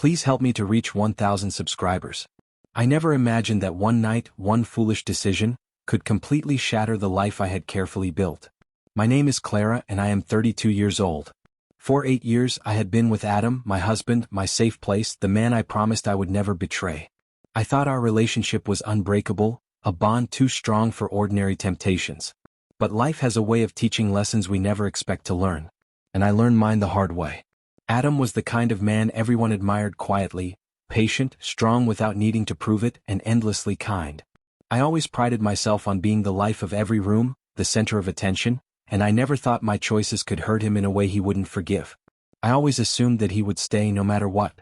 Please help me to reach 1,000 subscribers. I never imagined that one night, one foolish decision, could completely shatter the life I had carefully built. My name is Clara and I am 32 years old. For 8 years I had been with Adam, my husband, my safe place, the man I promised I would never betray. I thought our relationship was unbreakable, a bond too strong for ordinary temptations. But life has a way of teaching lessons we never expect to learn. And I learned mine the hard way. Adam was the kind of man everyone admired quietly, patient, strong without needing to prove it, and endlessly kind. I always prided myself on being the life of every room, the center of attention, and I never thought my choices could hurt him in a way he wouldn't forgive. I always assumed that he would stay no matter what.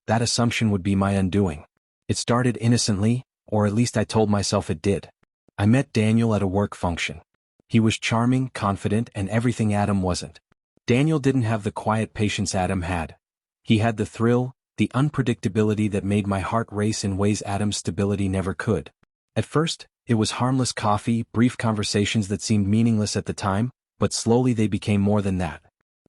That assumption would be my undoing. It started innocently, or at least I told myself it did. I met Daniel at a work function. He was charming, confident, and everything Adam wasn't. Daniel didn't have the quiet patience Adam had. He had the thrill, the unpredictability that made my heart race in ways Adam's stability never could. At first, it was harmless coffee, brief conversations that seemed meaningless at the time, but slowly they became more than that.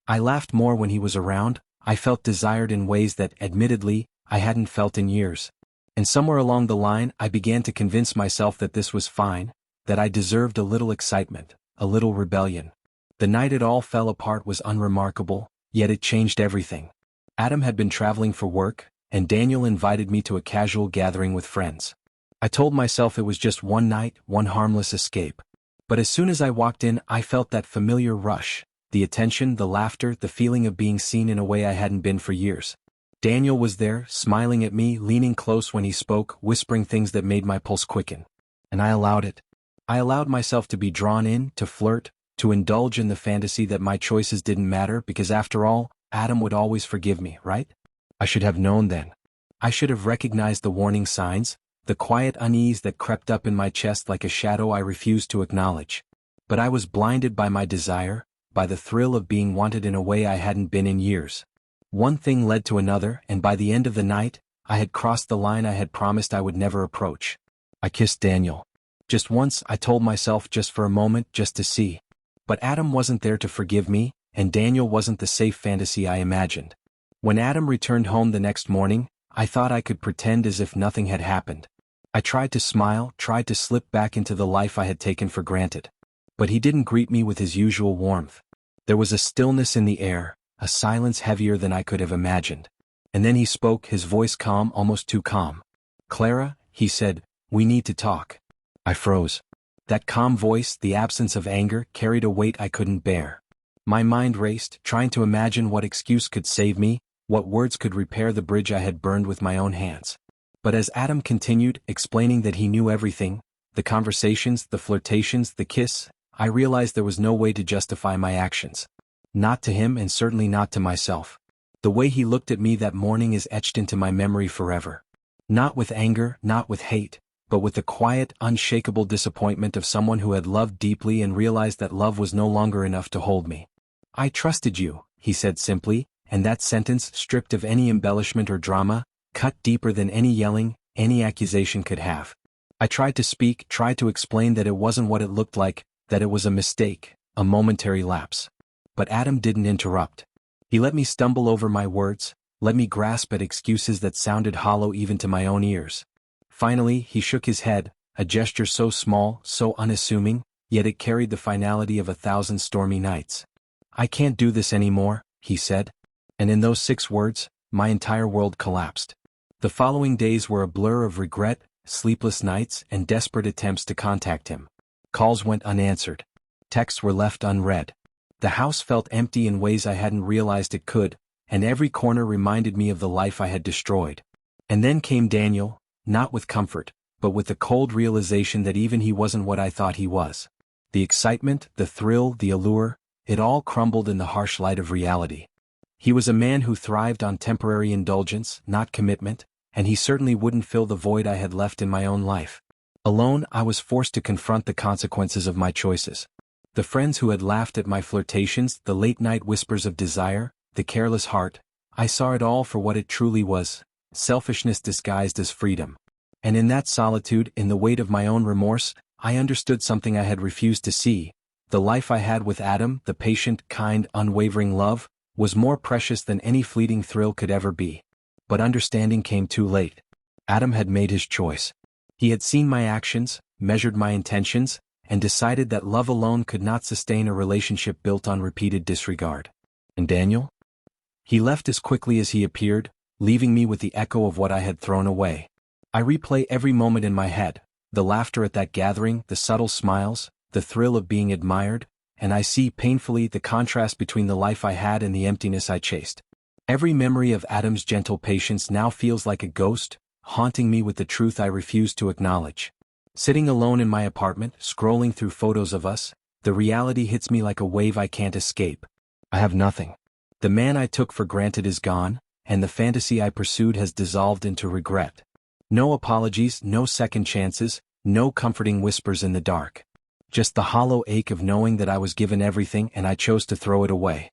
I laughed more when he was around, I felt desired in ways that, admittedly, I hadn't felt in years. And somewhere along the line I began to convince myself that this was fine, that I deserved a little excitement, a little rebellion. The night it all fell apart was unremarkable, yet it changed everything. Adam had been traveling for work, and Daniel invited me to a casual gathering with friends. I told myself it was just one night, one harmless escape. But as soon as I walked in, I felt that familiar rush, the attention, the laughter, the feeling of being seen in a way I hadn't been for years. Daniel was there, smiling at me, leaning close when he spoke, whispering things that made my pulse quicken. And I allowed it. I allowed myself to be drawn in, to flirt, to indulge in the fantasy that my choices didn't matter because after all, Adam would always forgive me, right? I should have known then. I should have recognized the warning signs, the quiet unease that crept up in my chest like a shadow I refused to acknowledge. But I was blinded by my desire, by the thrill of being wanted in a way I hadn't been in years. One thing led to another, and by the end of the night, I had crossed the line I had promised I would never approach. I kissed Daniel. Just once, I told myself, just for a moment, just to see. But Adam wasn't there to forgive me, and Daniel wasn't the safe fantasy I imagined. When Adam returned home the next morning, I thought I could pretend as if nothing had happened. I tried to smile, tried to slip back into the life I had taken for granted. But he didn't greet me with his usual warmth. There was a stillness in the air, a silence heavier than I could have imagined. And then he spoke, his voice calm, almost too calm. "Clara," he said, "we need to talk." I froze. That calm voice, the absence of anger, carried a weight I couldn't bear. My mind raced, trying to imagine what excuse could save me, what words could repair the bridge I had burned with my own hands. But as Adam continued, explaining that he knew everything, the conversations, the flirtations, the kiss, I realized there was no way to justify my actions. Not to him and certainly not to myself. The way he looked at me that morning is etched into my memory forever. Not with anger, not with hate, but with the quiet, unshakable disappointment of someone who had loved deeply and realized that love was no longer enough to hold me. "I trusted you," he said simply, and that sentence, stripped of any embellishment or drama, cut deeper than any yelling, any accusation could have. I tried to speak, tried to explain that it wasn't what it looked like, that it was a mistake, a momentary lapse. But Adam didn't interrupt. He let me stumble over my words, let me grasp at excuses that sounded hollow even to my own ears. Finally, he shook his head, a gesture so small, so unassuming, yet it carried the finality of 1,000 stormy nights. "I can't do this anymore," he said. And in those 6 words, my entire world collapsed. The following days were a blur of regret, sleepless nights, and desperate attempts to contact him. Calls went unanswered. Texts were left unread. The house felt empty in ways I hadn't realized it could, and every corner reminded me of the life I had destroyed. And then came Daniel, not with comfort, but with the cold realization that even he wasn't what I thought he was. The excitement, the thrill, the allure, it all crumbled in the harsh light of reality. He was a man who thrived on temporary indulgence, not commitment, and he certainly wouldn't fill the void I had left in my own life. Alone, I was forced to confront the consequences of my choices. The friends who had laughed at my flirtations, the late-night whispers of desire, the careless heart, I saw it all for what it truly was, selfishness disguised as freedom. And in that solitude, in the weight of my own remorse, I understood something I had refused to see. The life I had with Adam, the patient, kind, unwavering love, was more precious than any fleeting thrill could ever be. but understanding came too late. Adam had made his choice. He had seen my actions, measured my intentions, and decided that love alone could not sustain a relationship built on repeated disregard. And Daniel? He left as quickly as he appeared, leaving me with the echo of what I had thrown away. I replay every moment in my head, the laughter at that gathering, the subtle smiles, the thrill of being admired, and I see painfully the contrast between the life I had and the emptiness I chased. Every memory of Adam's gentle patience now feels like a ghost, haunting me with the truth I refuse to acknowledge. Sitting alone in my apartment, scrolling through photos of us, the reality hits me like a wave I can't escape. I have nothing. The man I took for granted is gone, and the fantasy I pursued has dissolved into regret. No apologies, no second chances, no comforting whispers in the dark. Just the hollow ache of knowing that I was given everything and I chose to throw it away.